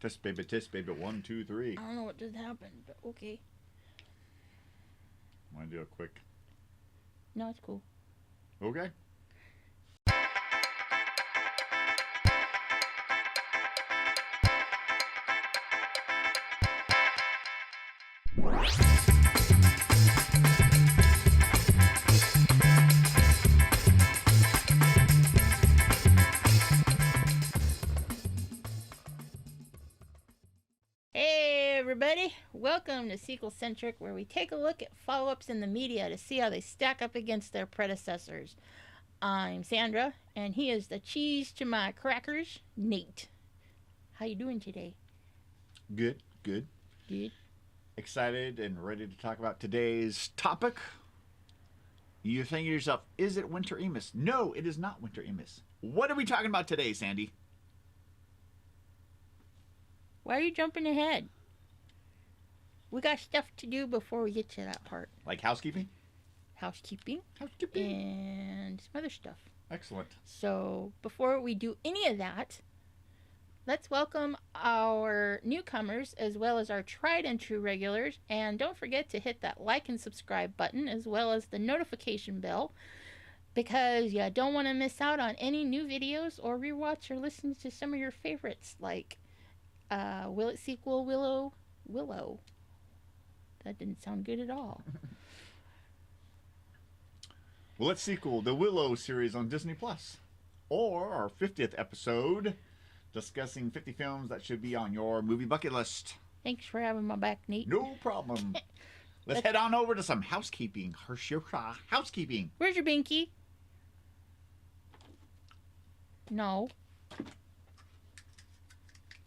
Test baby, 1, 2, 3. I don't know what just happened, but okay. Want to do a quick? No, it's cool. Okay. Hey everybody, welcome to SequelCentric, where we take a look at follow-ups in the media to see how they stack up against their predecessors. I'm Sandra, and he is the cheese to my crackers, Nate. How you doing today? Good. Good. Excited and ready to talk about today's topic. You're thinking to yourself, is it Winter Emus? No, it is not Winter Emus. What are we talking about today, Sandy? Why are you jumping ahead? We got stuff to do before we get to that part. Like housekeeping? Housekeeping. Housekeeping. And some other stuff. Excellent. So, before we do any of that, let's welcome our newcomers as well as our tried and true regulars. And don't forget to hit that like and subscribe button as well as the notification bell, because you don't want to miss out on any new videos or rewatch or listen to some of your favorites like Will It Sequel Willow. That didn't sound good at all. Well, let's sequel the Willow series on Disney Plus, or our 50th episode discussing 50 films that should be on your movie bucket list. Thanks for having my back, Nate. No problem. Let's head on over to some housekeeping. Housekeeping. Where's your binky? No.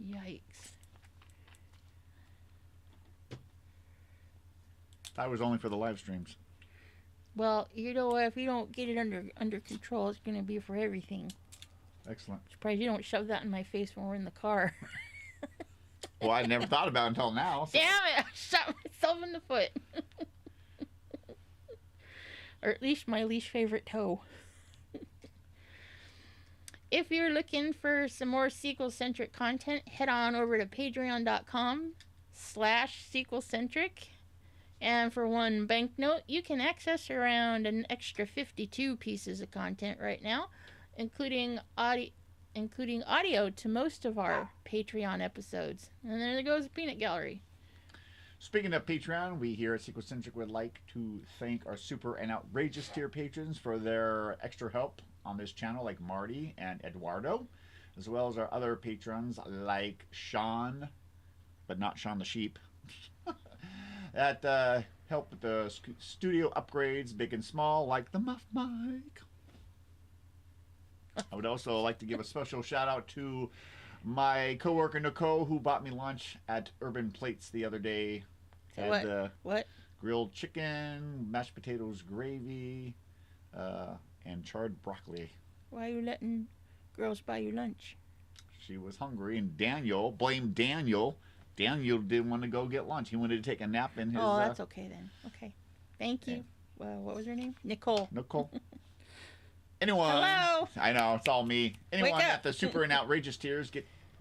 Yikes. That was only for the live streams. Well, you know what? If you don't get it under control, it's going to be for everything. Excellent. Surprised you don't shove that in my face when we're in the car. Well, I never thought about it until now. So. Damn it! I shot myself in the foot. Or at least my least favorite toe. If you're looking for some more SequelCentric content, head on over to patreon.com/SequelCentric. And for one banknote, you can access around an extra 52 pieces of content right now, including audio to most of our Patreon episodes. And there goes the peanut gallery. Speaking of Patreon, we here at SequelCentric would like to thank our super and outrageous tier patrons for their extra help on this channel, like Marty and Eduardo, as well as our other patrons like Sean, but not Sean the Sheep, that help with the studio upgrades, big and small, like the Muff Mic. I would also like to give a special shout out to my coworker Nicole, who bought me lunch at Urban Plates the other day. What? Grilled chicken, mashed potatoes, gravy, and charred broccoli. Why are you letting girls buy you lunch? She was hungry, and Daniel blamed Daniel. Daniel didn't want to go get lunch. He wanted to take a nap in his... Oh, that's okay then. Okay. Thank you. What was her name? Nicole. Anyone... Hello! I know, it's all me. Anyone at the super and outrageous tiers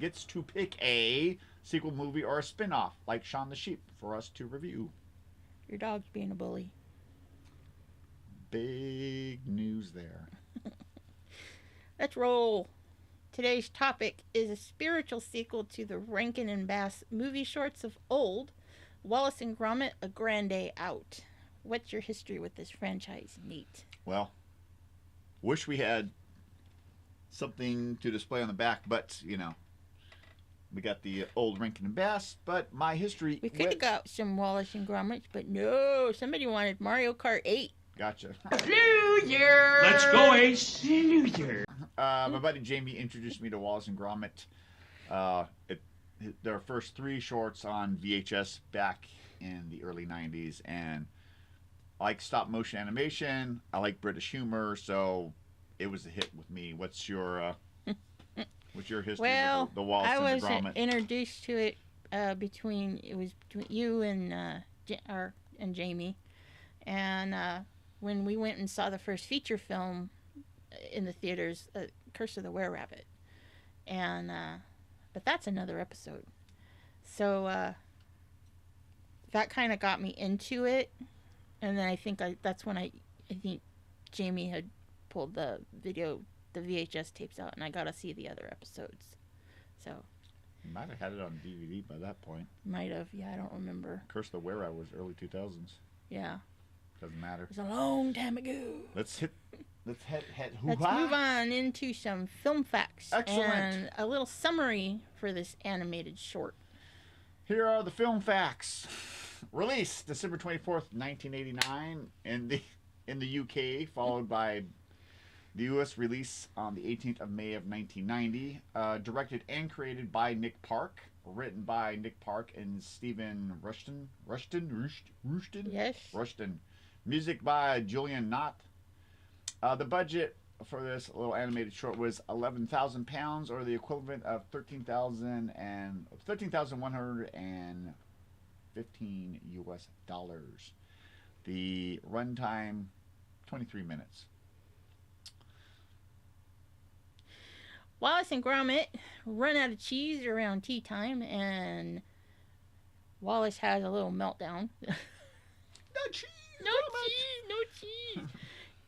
gets to pick a sequel movie or a spin-off, like Shaun the Sheep, for us to review. Your dog's being a bully. Big news there. Let's roll. Today's topic is a spiritual sequel to the Rankin and Bass movie shorts of old, Wallace and Gromit: A Grand Day Out. What's your history with this franchise, Nate? Well, wish we had something to display on the back, but, you know, we got the old Rankin and Bass, but my history... We could have got some Wallace and Gromit, but no, somebody wanted Mario Kart 8. Gotcha. Loser! Let's go, Ace. Loser. My buddy Jamie introduced me to Wallace and Gromit. Their first 3 shorts on VHS back in the early 90s, and I like stop motion animation. I like British humor, so it was a hit with me. What's your history with the Wallace and the Gromit? I was introduced to it between you and Jamie, and when we went and saw the first feature film in the theaters, Curse of the Were-Rabbit. And but that's another episode. So that kind of got me into it, and then I think that's when I think Jamie had pulled the VHS tapes out, and I got to see the other episodes. So Might have had it on DVD by that point. might have, yeah, I don't remember. Curse of the Were was early 2000s. Yeah, Doesn't matter. it was a long time ago. Let's head Let's move on into some film facts. Excellent. And a little summary for this animated short. Here are the film facts. Released December 24th, 1989 in the UK, followed by the US release on the 18th of May of 1990. Directed and created by Nick Park. Written by Nick Park and Stephen Rushton. Yes. Rushton. Music by Julian Knott. The budget for this little animated short was £11,000, or the equivalent of $13,115 US dollars. The runtime, 23 minutes. Wallace and Gromit run out of cheese around tea time, and Wallace has a little meltdown. No cheese! No cheese! No cheese!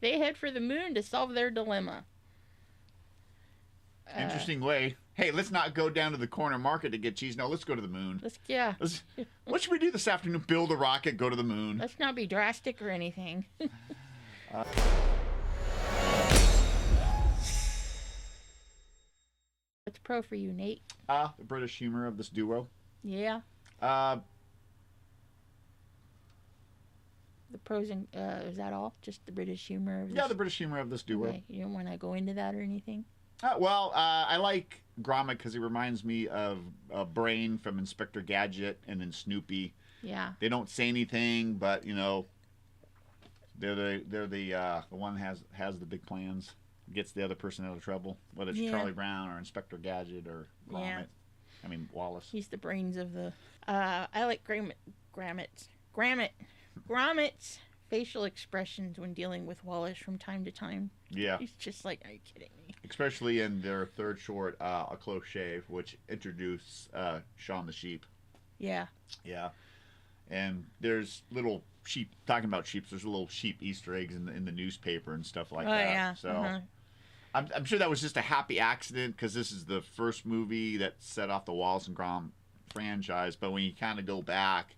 They head for the moon to solve their dilemma. Interesting way. Hey, let's not go down to the corner market to get cheese. No, let's go to the moon. What should we do this afternoon? Build a rocket, go to the moon. Let's not be drastic or anything. What's pro for you, Nate? The British humor of this duo. Yeah. The pros and is that all? Just the British humor of this? Yeah, the British humor of this duo. Okay. You don't want to go into that or anything? I like Gromit because he reminds me of Brain from Inspector Gadget, and then Snoopy. Yeah. They don't say anything, but you know, they're the one has the big plans, gets the other person out of trouble, whether it's Charlie Brown or Inspector Gadget or Gromit. Yeah. I mean Wallace. He's the brains of the. I like Gromit's facial expressions when dealing with Wallace from time to time. Yeah. He's just like, are you kidding me? Especially in their third short, A Close Shave, which introduced Shaun the Sheep. Yeah. Yeah. And there's little sheep, talking about sheep, there's little sheep Easter eggs in the newspaper and stuff like that. Yeah. So I'm sure that was just a happy accident, because this is the first movie that set off the Wallace and Gromit franchise. But when you kind of go back,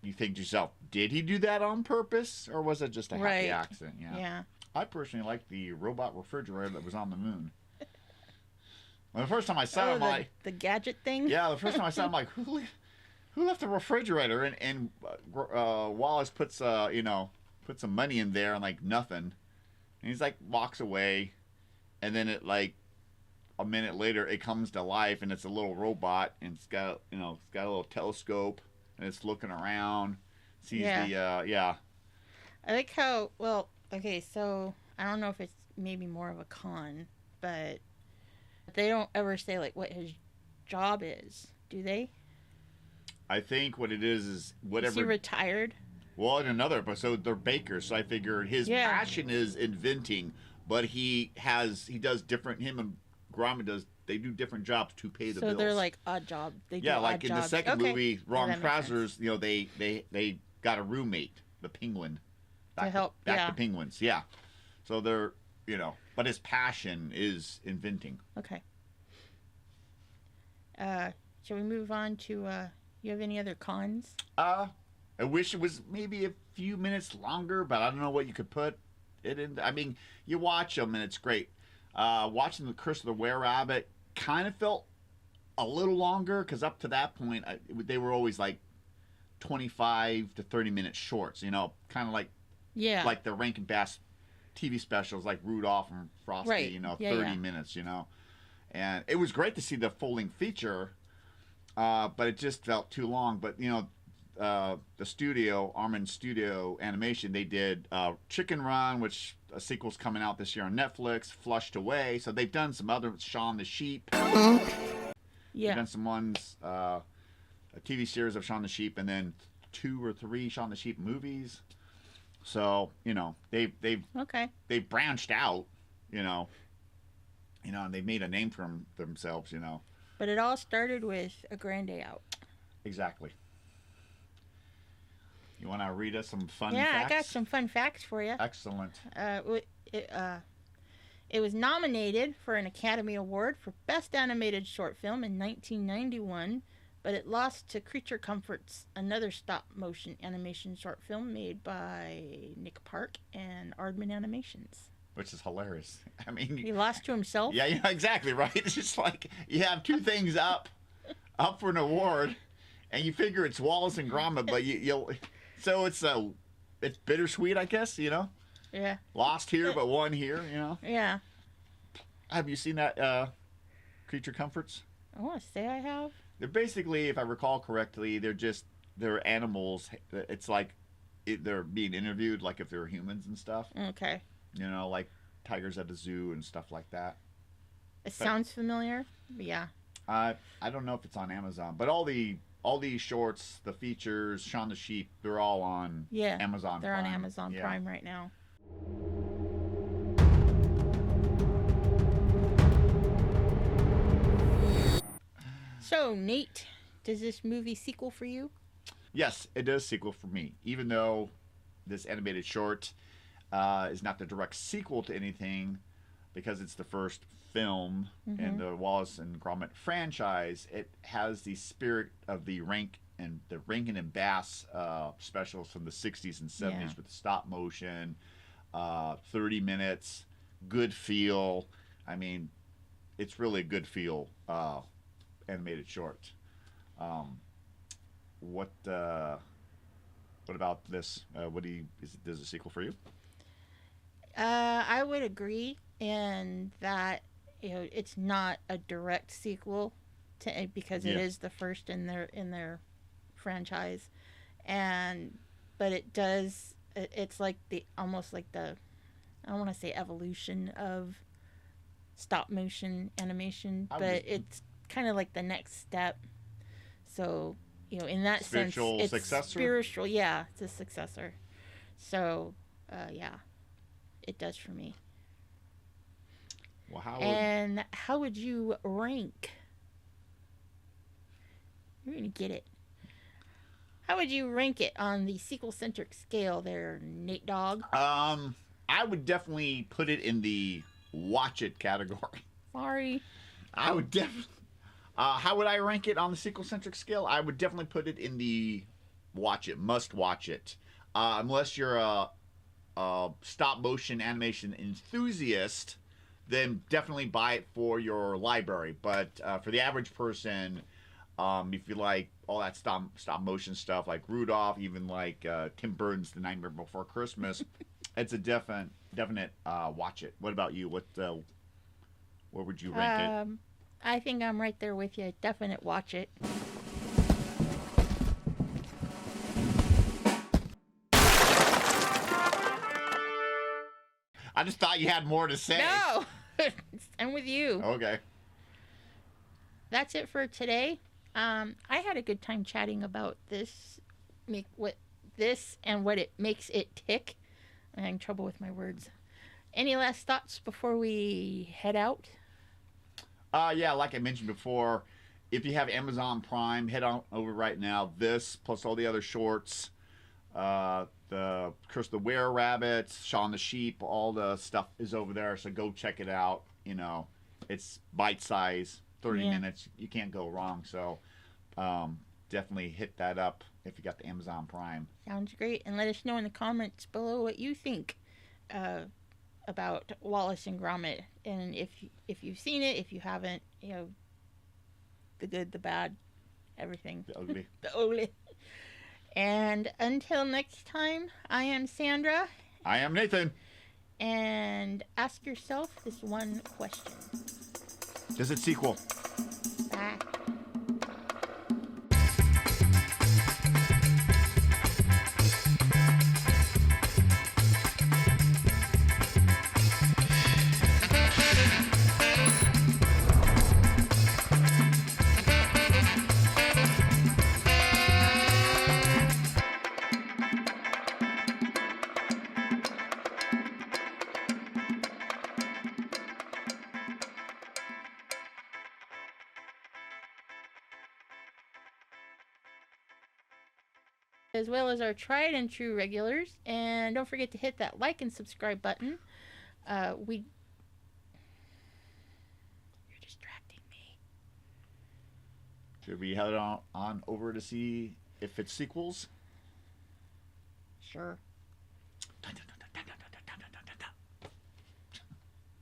you think to yourself, did he do that on purpose, or was it just a happy accident? Yeah. I personally like the robot refrigerator that was on the moon. Well, the first time I saw it, I'm like, the gadget thing. yeah, the first time I saw it, I'm like, who left the refrigerator? And Wallace puts some money in there, and like nothing. And he's like, walks away, and then it like a minute later it comes to life, and it's a little robot, and it's got a little telescope, and it's looking around, sees I like how, well, okay, so I don't know if it's maybe more of a con, but they don't ever say like what his job is, do they? I think what it is whatever. Is he retired? Well, in another episode, they're bakers, so I figured his passion is inventing, but he does different. Him and Gromit they do different jobs to pay the bills. So they're like odd job. They do like odd in jobs. the second movie, Ron that makes Krauser's, they got a roommate, the penguin, to help back to penguins. Yeah, so they're but his passion is inventing. Okay. Shall we move on to? You have any other cons? I wish it was maybe a few minutes longer, but I don't know what you could put it in. I mean, you watch them and it's great. Watching the Curse of the Were-Rabbit kind of felt a little longer, because up to that point they were always like 25 to 30 minute shorts. Kind of like the Rankin and Bass TV specials, like Rudolph and Frosty. Right. 30 minutes. And it was great to see the full-length feature, but it just felt too long. But the studio, Armin Studio Animation, they did Chicken Run, which a sequel's coming out this year on Netflix, Flushed Away. So they've done some other, Shaun the Sheep. They've done some ones, a TV series of Shaun the Sheep, and then 2 or 3 Shaun the Sheep movies. So they've branched out, and they've made a name for themselves, But it all started with a grand day out. Exactly. You want to read us some fun Yeah, facts? I got some fun facts for you. Excellent. It was nominated for an Academy Award for Best Animated Short Film in 1991, but it lost to Creature Comforts, another stop-motion animation short film made by Nick Park and Aardman Animations. Which is hilarious. I mean, He lost to himself? yeah, exactly, right? It's just like you have two things up for an award, and you figure it's Wallace and Gromit, but you'll so it's bittersweet, I guess, you know? Yeah. Lost here, but won here, you know? Yeah. Have you seen that Creature Comforts? I want to say I have. They're basically, if I recall correctly, they're animals. It's like they're being interviewed, like if they're humans and stuff. Okay. You know, like tigers at the zoo and stuff like that. It sounds familiar. Yeah. I don't know if it's on Amazon, but all these shorts, the features, Shaun the Sheep, they're all on Amazon They're Prime. on Amazon Prime right now. So, Nate, does this movie sequel for you? Yes, it does sequel for me, even though this animated short is not the direct sequel to anything, because it's the first film in the Wallace and Gromit franchise. It has the spirit of the Rankin and Bass specials from the 60s and 70s with the stop motion, 30 minutes, good feel. I mean, it's really a good feel animated short. What about this? Does a sequel for you? I would agree in that it's not a direct sequel to because it is the first in their franchise, but it does. It's like almost like I don't want to say evolution of stop motion animation, but it's kind of like the next step. So in that spiritual sense, it's successor? spiritual. Yeah, it's a successor. So yeah, it does for me. Well, how would you rank? You're gonna get it. How would you rank it on the SequelCentric scale there, Nate Dogg? I would definitely put it in the watch it category. Sorry. I would definitely. How would I rank it on the SequelCentric scale? I would definitely put it in the watch it, must watch it. Unless you're a stop motion animation enthusiast, then definitely buy it for your library. But for the average person, if you like all that stop motion stuff like Rudolph, even like Tim Burton's The Nightmare Before Christmas, it's a definite watch it. What about you? Where would you rank it? I think I'm right there with you. Definite watch it. I just thought you had more to say. No! I'm with you. Okay. That's it for today. I had a good time chatting about this, and what it makes it tick. I'm having trouble with my words. Any last thoughts before we head out? Yeah, like I mentioned before, if you have Amazon Prime, head on over right now. This plus all the other shorts, the Curse of the Were-Rabbits, Shaun the Sheep, all the stuff is over there. So go check it out. It's bite size, 30 minutes. You can't go wrong. So definitely hit that up if you got the Amazon Prime. Sounds great. And let us know in the comments below what you think about Wallace and Gromit, and if you've seen it, if you haven't, the good, the bad, everything. The ugly. The ugly. And until next time, I am Sandra. I am Nathan. And ask yourself this one question. Does it sequel? Bye. as well as our tried and true regulars. And don't forget to hit that like and subscribe button. You're distracting me. Should we head on over to see if it's sequels? Sure.